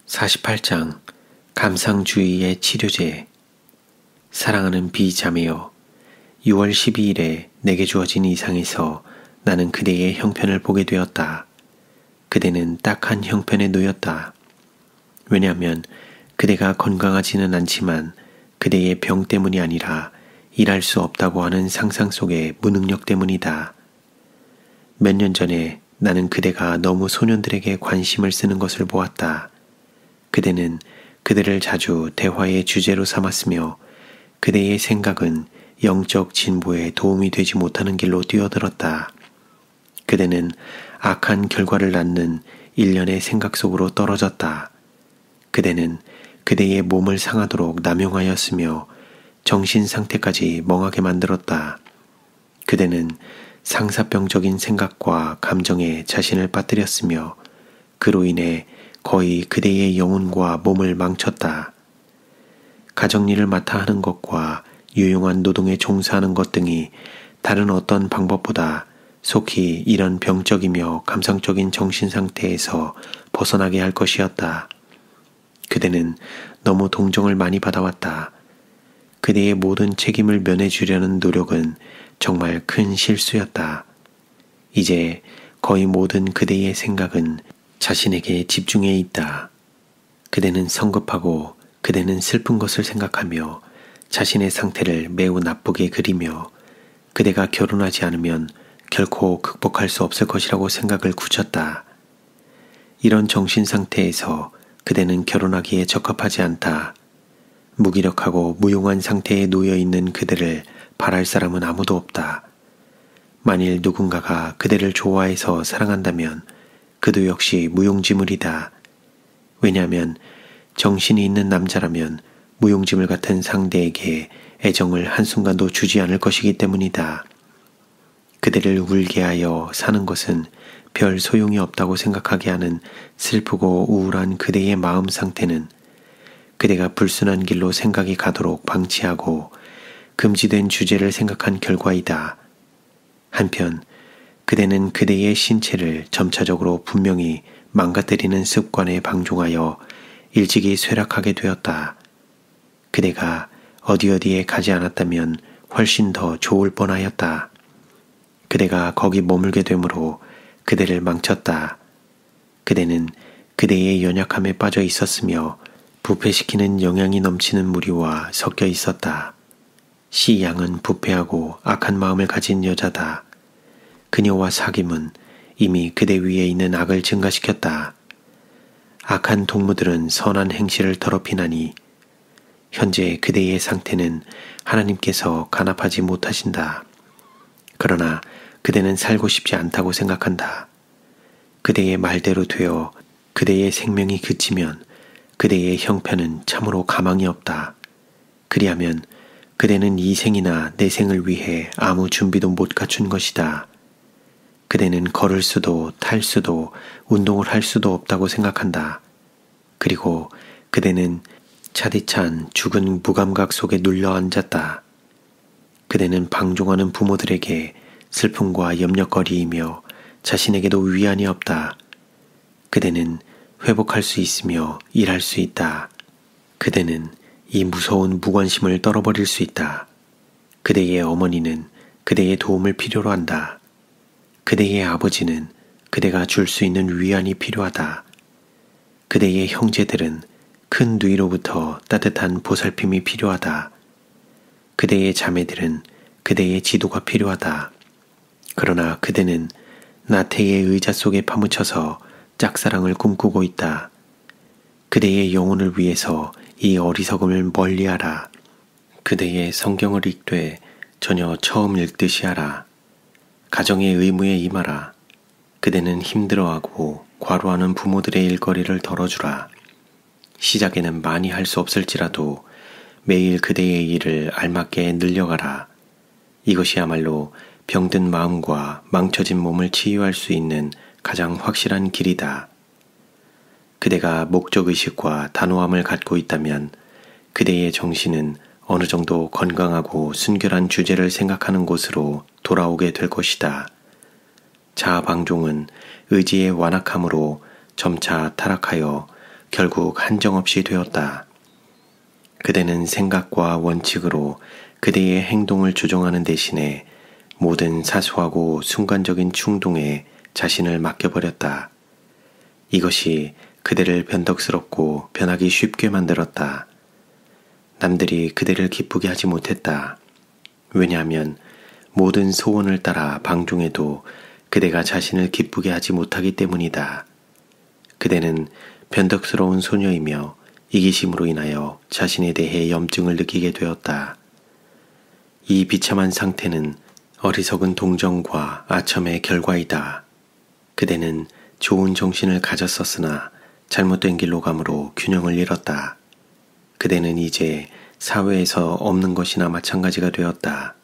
48장 감상주의의 치료제. 사랑하는 비자매여, 6월 12일에 내게 주어진 이상에서 나는 그대의 형편을 보게 되었다. 그대는 딱한 형편에 놓였다. 왜냐하면 그대가 건강하지는 않지만 그대의 병 때문이 아니라 일할 수 없다고 하는 상상 속의 무능력 때문이다. 몇 년 전에 나는 그대가 너무 소년들에게 관심을 쓰는 것을 보았다. 그대는 그들을 자주 대화의 주제로 삼았으며 그대의 생각은 영적 진보에 도움이 되지 못하는 길로 뛰어들었다. 그대는 악한 결과를 낳는 일련의 생각 속으로 떨어졌다. 그대는 그대의 몸을 상하도록 남용하였으며 정신 상태까지 멍하게 만들었다. 그대는 상사병적인 생각과 감정에 자신을 빠뜨렸으며 그로 인해 거의 그대의 영혼과 몸을 망쳤다. 가정일을 맡아 하는 것과 유용한 노동에 종사하는 것 등이 다른 어떤 방법보다 속히 이런 병적이며 감상적인 정신 상태에서 벗어나게 할 것이었다. 그대는 너무 동정을 많이 받아왔다. 그대의 모든 책임을 면해주려는 노력은 정말 큰 실수였다. 이제 거의 모든 그대의 생각은 자신에게 집중해 있다. 그대는 성급하고 그대는 슬픈 것을 생각하며 자신의 상태를 매우 나쁘게 그리며 그대가 결혼하지 않으면 결코 극복할 수 없을 것이라고 생각을 굳혔다. 이런 정신 상태에서 그대는 결혼하기에 적합하지 않다. 무기력하고 무용한 상태에 놓여 있는 그대를 바랄 사람은 아무도 없다. 만일 누군가가 그대를 좋아해서 사랑한다면 그도 역시 무용지물이다. 왜냐하면 정신이 있는 남자라면 무용지물 같은 상대에게 애정을 한순간도 주지 않을 것이기 때문이다. 그대를 울게 하여 사는 것은 별 소용이 없다고 생각하게 하는 슬프고 우울한 그대의 마음 상태는 그대가 불순한 길로 생각이 가도록 방치하고 금지된 주제를 생각한 결과이다. 한편 그대는 그대의 신체를 점차적으로 분명히 망가뜨리는 습관에 방종하여 일찍이 쇠락하게 되었다. 그대가 어디에 가지 않았다면 훨씬 더 좋을 뻔하였다. 그대가 거기 머물게 되므로 그대를 망쳤다. 그대는 그대의 연약함에 빠져 있었으며 부패시키는 영향이 넘치는 무리와 섞여 있었다. 시양은 부패하고 악한 마음을 가진 여자다. 그녀와 사귐은 이미 그대 위에 있는 악을 증가시켰다. 악한 동무들은 선한 행실을 더럽히나니 현재 그대의 상태는 하나님께서 간합하지 못하신다. 그러나 그대는 살고 싶지 않다고 생각한다. 그대의 말대로 되어 그대의 생명이 그치면 그대의 형편은 참으로 가망이 없다. 그리하면 그대는 이 생이나 내 생을 위해 아무 준비도 못 갖춘 것이다. 그대는 걸을 수도 탈 수도 운동을 할 수도 없다고 생각한다. 그리고 그대는 차디찬 죽은 무감각 속에 눌려 앉았다. 그대는 방종하는 부모들에게 슬픔과 염려거리이며 자신에게도 위안이 없다. 그대는 회복할 수 있으며 일할 수 있다. 그대는 이 무서운 무관심을 떨어버릴 수 있다. 그대의 어머니는 그대의 도움을 필요로 한다. 그대의 아버지는 그대가 줄 수 있는 위안이 필요하다. 그대의 형제들은 큰 누이로부터 따뜻한 보살핌이 필요하다. 그대의 자매들은 그대의 지도가 필요하다. 그러나 그대는 나태의 의자 속에 파묻혀서 짝사랑을 꿈꾸고 있다. 그대의 영혼을 위해서 이 어리석음을 멀리하라. 그대의 성경을 읽되 전혀 처음 읽듯이 하라. 가정의 의무에 임하라. 그대는 힘들어하고 과로하는 부모들의 일거리를 덜어주라. 시작에는 많이 할 수 없을지라도 매일 그대의 일을 알맞게 늘려가라. 이것이야말로 병든 마음과 망쳐진 몸을 치유할 수 있는 가장 확실한 길이다. 그대가 목적의식과 단호함을 갖고 있다면 그대의 정신은 어느 정도 건강하고 순결한 주제를 생각하는 곳으로 돌아오게 될 것이다. 자아방종은 의지의 완악함으로 점차 타락하여 결국 한정없이 되었다. 그대는 생각과 원칙으로 그대의 행동을 조종하는 대신에 모든 사소하고 순간적인 충동에 자신을 맡겨버렸다. 이것이 그대를 변덕스럽고 변하기 쉽게 만들었다. 남들이 그대를 기쁘게 하지 못했다. 왜냐하면 모든 소원을 따라 방종해도 그대가 자신을 기쁘게 하지 못하기 때문이다. 그대는 변덕스러운 소녀이며 이기심으로 인하여 자신에 대해 염증을 느끼게 되었다. 이 비참한 상태는 어리석은 동정과 아첨의 결과이다. 그대는 좋은 정신을 가졌었으나 잘못된 길로 감으로 균형을 잃었다. 그대는 이제 사회에서 없는 것이나 마찬가지가 되었다.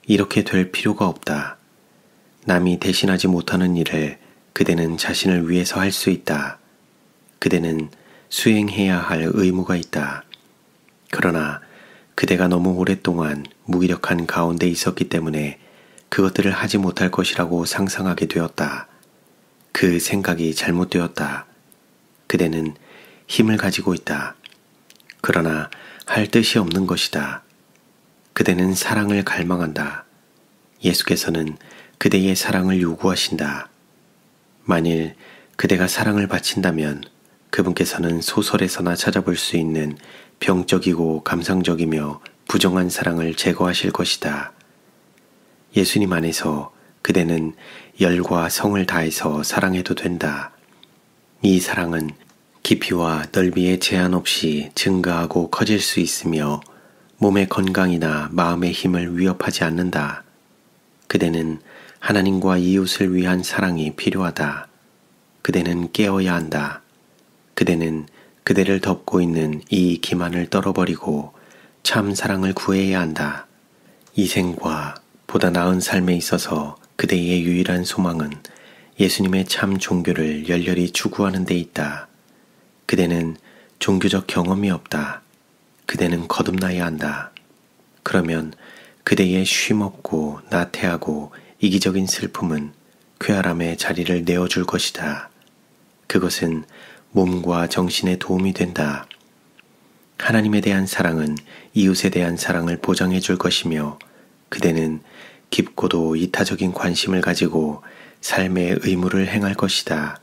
이렇게 될 필요가 없다. 남이 대신하지 못하는 일을 그대는 자신을 위해서 할 수 있다. 그대는 수행해야 할 의무가 있다. 그러나 그대가 너무 오랫동안 무기력한 가운데 있었기 때문에 그것들을 하지 못할 것이라고 상상하게 되었다. 그 생각이 잘못되었다. 그대는 힘을 가지고 있다. 그러나 할 뜻이 없는 것이다. 그대는 사랑을 갈망한다. 예수께서는 그대의 사랑을 요구하신다. 만일 그대가 사랑을 바친다면 그분께서는 소설에서나 찾아볼 수 있는 병적이고 감상적이며 부정한 사랑을 제거하실 것이다. 예수님 안에서 그대는 열과 성을 다해서 사랑해도 된다. 이 사랑은 깊이와 넓이에 제한 없이 증가하고 커질 수 있으며 몸의 건강이나 마음의 힘을 위협하지 않는다. 그대는 하나님과 이웃을 위한 사랑이 필요하다. 그대는 깨어야 한다. 그대는 그대를 덮고 있는 이 기만을 떨어버리고 참 사랑을 구해야 한다. 이 생과 보다 나은 삶에 있어서 그대의 유일한 소망은 예수님의 참 종교를 열렬히 추구하는 데 있다. 그대는 종교적 경험이 없다. 그대는 거듭나야 한다. 그러면 그대의 쉼없고 나태하고 이기적인 슬픔은 쾌활함의 자리를 내어줄 것이다. 그것은 몸과 정신에 도움이 된다. 하나님에 대한 사랑은 이웃에 대한 사랑을 보장해 줄 것이며 그대는 깊고도 이타적인 관심을 가지고 삶의 의무를 행할 것이다.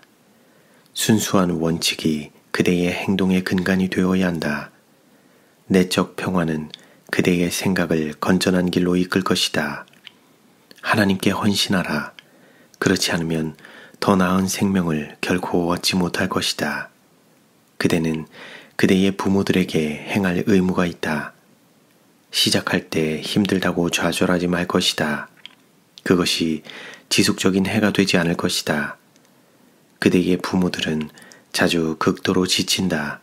순수한 원칙이 그대의 행동의 근간이 되어야 한다. 내적 평화는 그대의 생각을 건전한 길로 이끌 것이다. 하나님께 헌신하라. 그렇지 않으면 더 나은 생명을 결코 얻지 못할 것이다. 그대는 그대의 부모들에게 행할 의무가 있다. 시작할 때 힘들다고 좌절하지 말 것이다. 그것이 지속적인 해가 되지 않을 것이다. 그대의 부모들은 자주 극도로 지친다.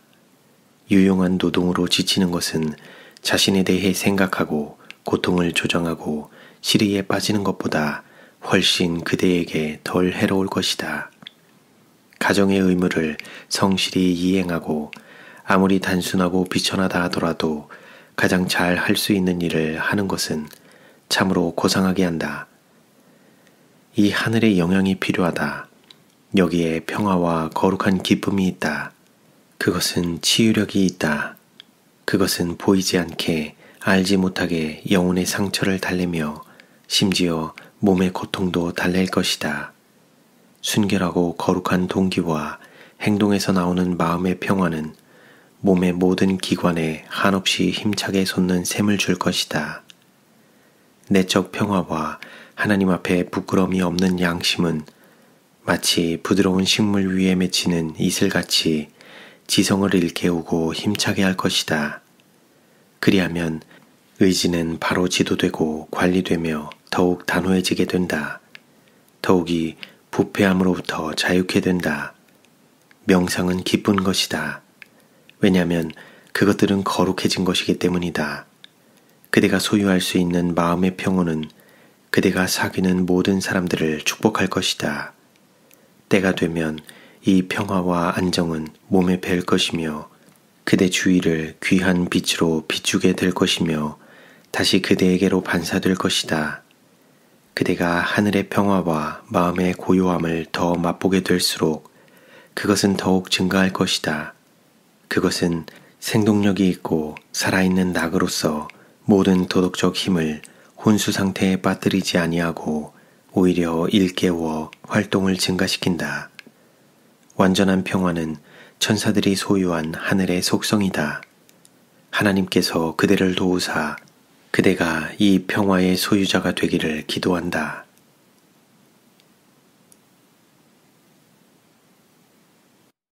유용한 노동으로 지치는 것은 자신에 대해 생각하고 고통을 조장하고 시리에 빠지는 것보다 훨씬 그대에게 덜 해로울 것이다. 가정의 의무를 성실히 이행하고 아무리 단순하고 비천하다 하더라도 가장 잘 할 수 있는 일을 하는 것은 참으로 고상하게 한다. 이 하늘의 영향이 필요하다. 여기에 평화와 거룩한 기쁨이 있다. 그것은 치유력이 있다. 그것은 보이지 않게 알지 못하게 영혼의 상처를 달래며 심지어 몸의 고통도 달랠 것이다. 순결하고 거룩한 동기와 행동에서 나오는 마음의 평화는 몸의 모든 기관에 한없이 힘차게 솟는 샘을 줄 것이다. 내적 평화와 하나님 앞에 부끄러움이 없는 양심은 마치 부드러운 식물 위에 맺히는 이슬같이 지성을 일깨우고 힘차게 할 것이다. 그리하면 의지는 바로 지도되고 관리되며 더욱 단호해지게 된다. 더욱이 부패함으로부터 자유케 된다. 명상은 기쁜 것이다. 왜냐하면 그것들은 거룩해진 것이기 때문이다. 그대가 소유할 수 있는 마음의 평온은 그대가 사귀는 모든 사람들을 축복할 것이다. 때가 되면 이 평화와 안정은 몸에 뵐 것이며 그대 주위를 귀한 빛으로 비추게 될 것이며 다시 그대에게로 반사될 것이다. 그대가 하늘의 평화와 마음의 고요함을 더 맛보게 될수록 그것은 더욱 증가할 것이다. 그것은 생동력이 있고 살아있는 낙으로서 모든 도덕적 힘을 혼수 상태에 빠뜨리지 아니하고 오히려 일깨워 활동을 증가시킨다. 완전한 평화는 천사들이 소유한 하늘의 속성이다. 하나님께서 그대를 도우사 그대가 이 평화의 소유자가 되기를 기도한다.